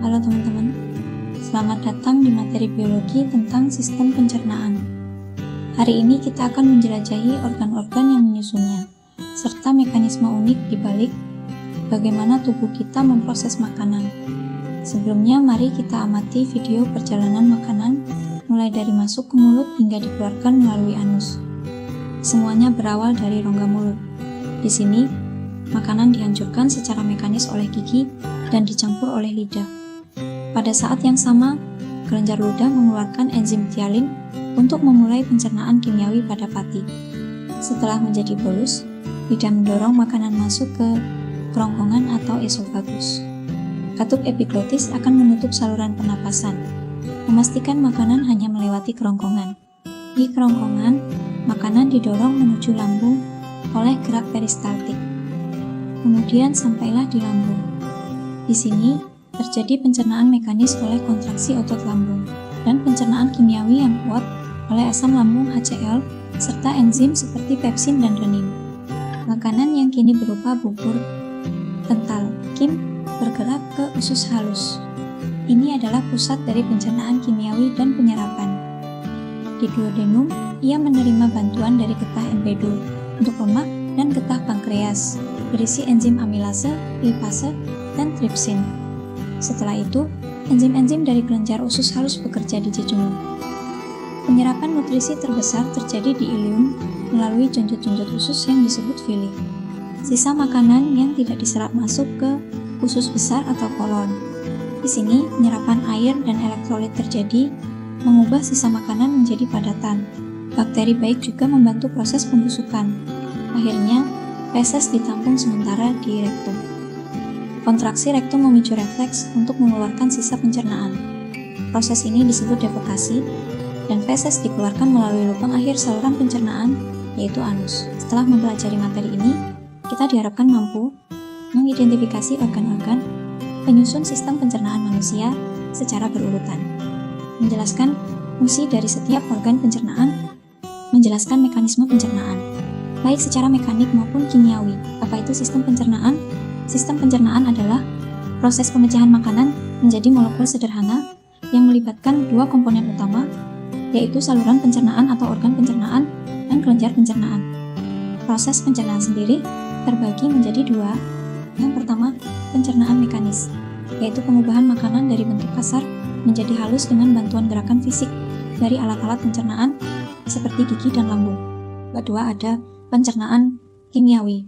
Halo teman-teman, selamat datang di materi biologi tentang sistem pencernaan. Hari ini kita akan menjelajahi organ-organ yang menyusunnya, serta mekanisme unik di balik bagaimana tubuh kita memproses makanan. Sebelumnya, mari kita amati video perjalanan makanan mulai dari masuk ke mulut hingga dikeluarkan melalui anus. Semuanya berawal dari rongga mulut. Di sini, makanan dihancurkan secara mekanis oleh gigi dan dicampur oleh lidah. Pada saat yang sama, kelenjar ludah mengeluarkan enzim tialin untuk memulai pencernaan kimiawi pada pati. Setelah menjadi bolus, lidah mendorong makanan masuk ke kerongkongan atau esofagus. Katup epiglotis akan menutup saluran pernapasan, memastikan makanan hanya melewati kerongkongan. Di kerongkongan, makanan didorong menuju lambung oleh gerak peristaltik. Kemudian sampailah di lambung. Di sini terjadi pencernaan mekanis oleh kontraksi otot lambung dan pencernaan kimiawi yang kuat oleh asam lambung HCl serta enzim seperti pepsin dan renin. Makanan yang kini berupa bubur kental kim bergerak ke usus halus. Ini adalah pusat dari pencernaan kimiawi dan penyerapan. Di duodenum, ia menerima bantuan dari getah empedu untuk lemak dan getah pankreas berisi enzim amilase, lipase, dan tripsin. Setelah itu, enzim-enzim dari kelenjar usus halus bekerja di jejunum. Penyerapan nutrisi terbesar terjadi di ileum melalui jonjot-jonjot usus yang disebut villi. Sisa makanan yang tidak diserap masuk ke usus besar atau kolon. Di sini, penyerapan air dan elektrolit terjadi, mengubah sisa makanan menjadi padatan. Bakteri baik juga membantu proses pembusukan. Akhirnya, feses ditampung sementara di rektum. Kontraksi rektum memicu refleks untuk mengeluarkan sisa pencernaan. Proses ini disebut defekasi, dan feses dikeluarkan melalui lubang akhir saluran pencernaan, yaitu anus. Setelah mempelajari materi ini, kita diharapkan mampu mengidentifikasi organ-organ penyusun sistem pencernaan manusia secara berurutan, menjelaskan fungsi dari setiap organ pencernaan, menjelaskan mekanisme pencernaan, baik secara mekanik maupun kimiawi. Apa itu sistem pencernaan? Sistem pencernaan adalah proses pemecahan makanan menjadi molekul sederhana yang melibatkan dua komponen utama, yaitu saluran pencernaan atau organ pencernaan dan kelenjar pencernaan. Proses pencernaan sendiri terbagi menjadi dua. Yang pertama, pencernaan mekanis, yaitu pengubahan makanan dari bentuk kasar menjadi halus dengan bantuan gerakan fisik dari alat-alat pencernaan seperti gigi dan lambung. Kedua, ada pencernaan kimiawi,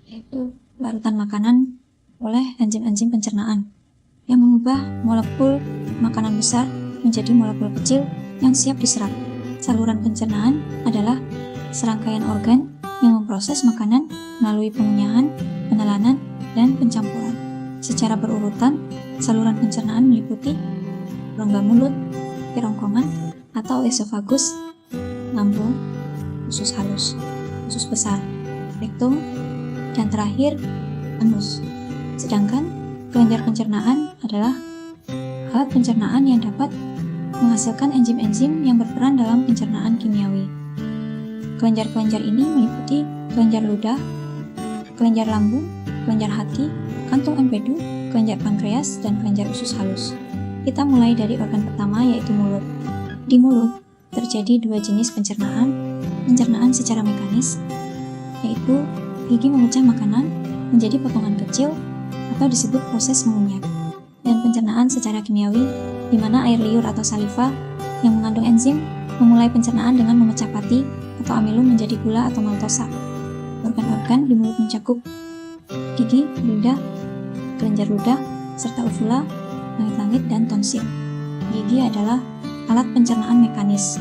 yaitu larutan makanan oleh enzim-enzim pencernaan yang mengubah molekul makanan besar menjadi molekul kecil yang siap diserap. Saluran pencernaan adalah serangkaian organ yang memproses makanan melalui pengunyahan, penelanan, dan pencampuran. Secara berurutan, saluran pencernaan meliputi rongga mulut, kerongkongan atau esofagus, lambung, usus halus, usus besar, rektum, dan terakhir, anus. Sedangkan kelenjar pencernaan adalah alat pencernaan yang dapat menghasilkan enzim-enzim yang berperan dalam pencernaan kimiawi. Kelenjar-kelenjar ini meliputi kelenjar ludah, kelenjar lambung, kelenjar hati, kantung empedu, kelenjar pankreas, dan kelenjar usus halus. Kita mulai dari organ pertama, yaitu mulut. Di mulut, terjadi dua jenis pencernaan secara mekanis, yaitu gigi memecah makanan menjadi potongan kecil atau disebut proses mengunyah, dan pencernaan secara kimiawi, di mana air liur atau saliva yang mengandung enzim memulai pencernaan dengan memecah pati atau amilum menjadi gula atau maltosa. Organ-organ di mulut mencakup gigi, lidah, kelenjar ludah, serta uvula, langit-langit, dan tonsil. Gigi adalah alat pencernaan mekanis.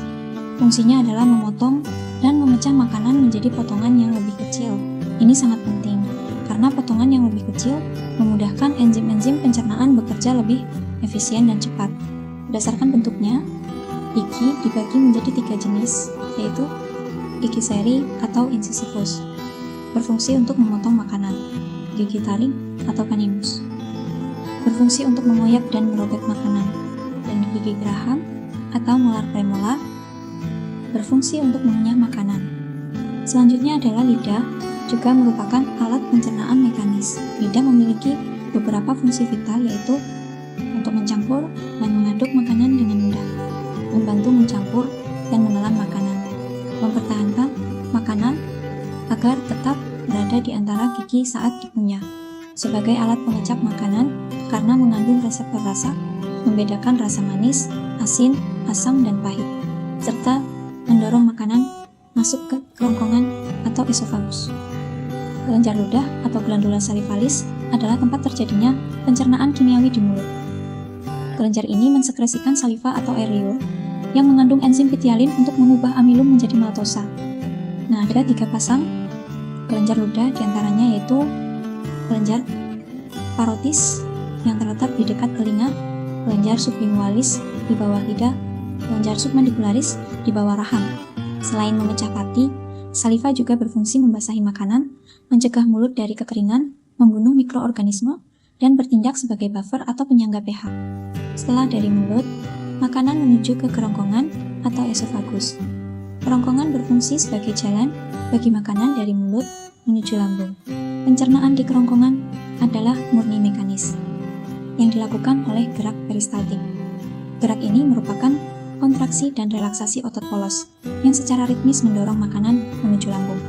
Fungsinya adalah memotong dan memecah makanan menjadi potongan yang lebih kecil. Ini sangat penting, karena potongan yang lebih kecil memudahkan enzim-enzim pencernaan bekerja lebih efisien dan cepat. Berdasarkan bentuknya, gigi dibagi menjadi tiga jenis, yaitu gigi seri atau incisivus, berfungsi untuk memotong makanan, gigi taring atau canimus, berfungsi untuk mengoyak dan merobek makanan, dan gigi geraham atau molar premolar, berfungsi untuk mengunyah makanan. Selanjutnya adalah lidah, juga merupakan alat pencernaan mekanis. Lidah memiliki beberapa fungsi vital, yaitu untuk memiliki saat dikunyah, sebagai alat pengecap makanan karena mengandung reseptor rasa, membedakan rasa manis, asin, asam, dan pahit, serta mendorong makanan masuk ke kerongkongan atau esofagus. Kelenjar ludah atau glandula salivalis adalah tempat terjadinya pencernaan kimiawi di mulut. Kelenjar ini mensekresikan saliva atau air liur yang mengandung enzim pitialin untuk mengubah amilum menjadi maltosa. Nah, ada 3 pasang kelenjar ludah, diantaranya yaitu kelenjar parotis yang terletak di dekat telinga, kelenjar sublingualis di bawah lidah, kelenjar submandibularis di bawah rahang. Selain memecah pati, saliva juga berfungsi membasahi makanan, mencegah mulut dari kekeringan, membunuh mikroorganisme, dan bertindak sebagai buffer atau penyangga pH. Setelah dari mulut, makanan menuju ke kerongkongan atau esofagus. Kerongkongan berfungsi sebagai jalan bagi makanan dari mulut menuju lambung. Pencernaan di kerongkongan adalah murni mekanis, yang dilakukan oleh gerak peristaltik. Gerak ini merupakan kontraksi dan relaksasi otot polos yang secara ritmis mendorong makanan menuju lambung.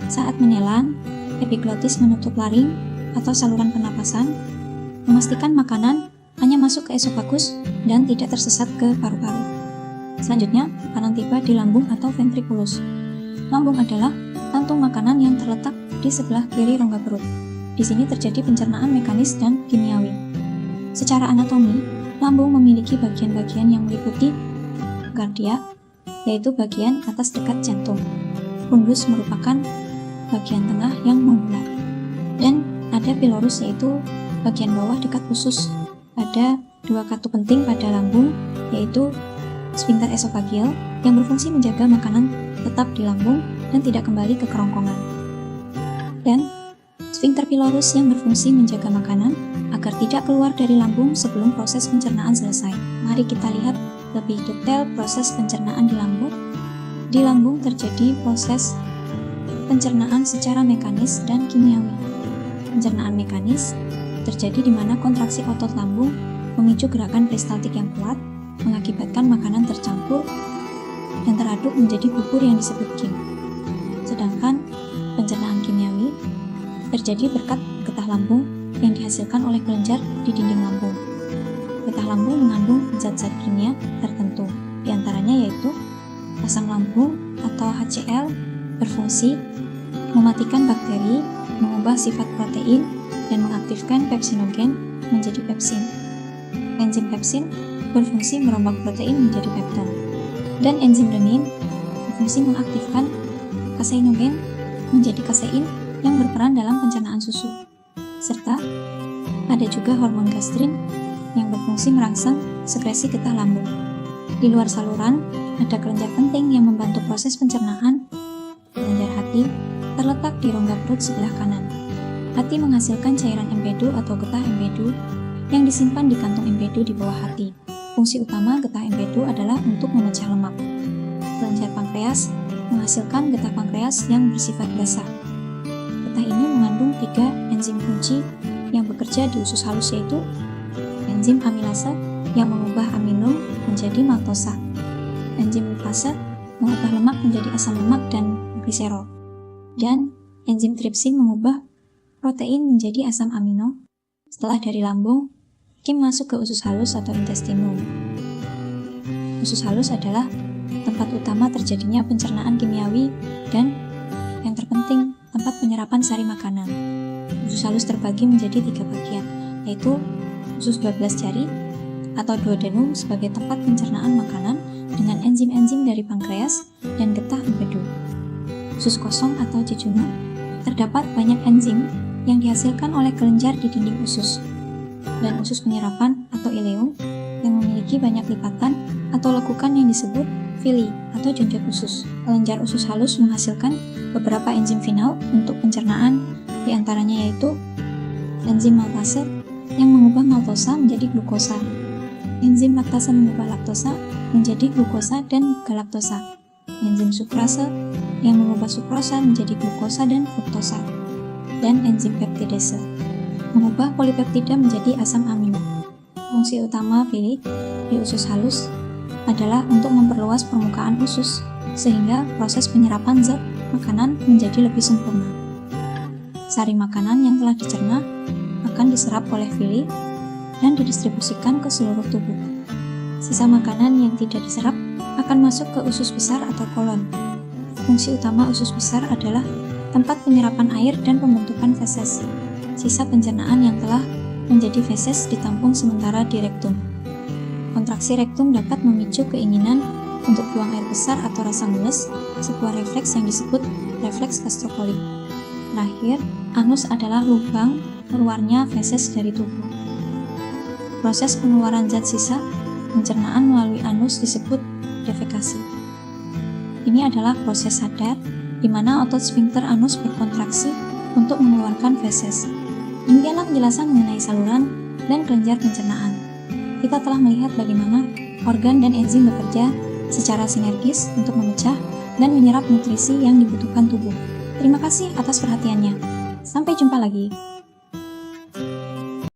Saat menelan, epiglotis menutup laring atau saluran pernapasan, memastikan makanan hanya masuk ke esofagus dan tidak tersesat ke paru-paru. Selanjutnya, makanan tiba di lambung atau ventriculus. Lambung adalah kantung makanan yang terletak di sebelah kiri rongga perut. Di sini terjadi pencernaan mekanis dan kimiawi. Secara anatomi, lambung memiliki bagian-bagian yang meliputi kardia, yaitu bagian atas dekat jantung. Fundus merupakan bagian tengah yang mengular. Dan ada pilorus, yaitu bagian bawah dekat usus. Ada 2 katu penting pada lambung, yaitu sphincter esofageal yang berfungsi menjaga makanan tetap di lambung dan tidak kembali ke kerongkongan. Dan sphincter pylorus yang berfungsi menjaga makanan agar tidak keluar dari lambung sebelum proses pencernaan selesai. Mari kita lihat lebih detail proses pencernaan di lambung. Di lambung terjadi proses pencernaan secara mekanis dan kimiawi. Pencernaan mekanis terjadi di mana kontraksi otot lambung memicu gerakan peristaltik yang kuat, mengakibatkan makanan tercampur dan teraduk menjadi bubur yang disebut kim. Sedangkan pencernaan kimiawi terjadi berkat getah lambung yang dihasilkan oleh kelenjar di dinding lambung. Getah lambung mengandung zat-zat kimia tertentu, diantaranya yaitu asam lambung atau HCl berfungsi mematikan bakteri, mengubah sifat protein, dan mengaktifkan pepsinogen menjadi pepsin. Enzim pepsin berfungsi merombak protein menjadi pepton. Dan enzim renin berfungsi mengaktifkan kaseinogen menjadi kasein yang berperan dalam pencernaan susu. Serta ada juga hormon gastrin yang berfungsi merangsang sekresi getah lambung. Di luar saluran, ada kelenjar penting yang membantu proses pencernaan. Kelenjar hati terletak di rongga perut sebelah kanan. Hati menghasilkan cairan empedu atau getah empedu yang disimpan di kantung empedu di bawah hati. Fungsi utama getah empedu adalah untuk memecah lemak. Kelenjar pankreas menghasilkan getah pankreas yang bersifat basah. Getah ini mengandung 3 enzim kunci yang bekerja di usus halus, yaitu enzim amilase yang mengubah amilum menjadi maltosa, enzim lipase mengubah lemak menjadi asam lemak dan gliserol, dan enzim tripsin mengubah protein menjadi asam amino. Setelah dari lambung, kim masuk ke usus halus atau intestinum. Usus halus adalah tempat utama terjadinya pencernaan kimiawi dan yang terpenting tempat penyerapan sari makanan. Usus halus terbagi menjadi 3 bagian, yaitu usus 12 jari atau duodenum sebagai tempat pencernaan makanan dengan enzim-enzim dari pankreas dan getah empedu. Usus kosong atau jejunum terdapat banyak enzim yang dihasilkan oleh kelenjar di dinding usus, dan usus penyerapan atau ileum yang memiliki banyak lipatan atau lekukan yang disebut villi atau jonjot usus. Kelenjar usus halus menghasilkan beberapa enzim final untuk pencernaan, diantaranya yaitu enzim maltase yang mengubah maltosa menjadi glukosa, enzim laktase mengubah laktosa menjadi glukosa dan galaktosa, enzim sukrase yang mengubah sukrosa menjadi glukosa dan fruktosa, dan enzim peptidase mengubah polipeptida menjadi asam amino. Fungsi utama villi di usus halus adalah untuk memperluas permukaan usus sehingga proses penyerapan zat makanan menjadi lebih sempurna. sari makanan yang telah dicerna akan diserap oleh villi dan didistribusikan ke seluruh tubuh. Sisa makanan yang tidak diserap akan masuk ke usus besar atau kolon. Fungsi utama usus besar adalah tempat penyerapan air dan pembentukan feses. Sisa pencernaan yang telah menjadi feses ditampung sementara di rektum. Kontraksi rektum dapat memicu keinginan untuk buang air besar atau rasa mules, sebuah refleks yang disebut refleks gastrokolik. Terakhir, anus adalah lubang keluarnya feses dari tubuh. Proses pengeluaran zat sisa pencernaan melalui anus disebut defekasi. Ini adalah proses sadar di mana otot sphincter anus berkontraksi untuk mengeluarkan feses. Demikianlah penjelasan mengenai saluran dan kelenjar pencernaan. Kita telah melihat bagaimana organ dan enzim bekerja secara sinergis untuk memecah dan menyerap nutrisi yang dibutuhkan tubuh. Terima kasih atas perhatiannya. Sampai jumpa lagi.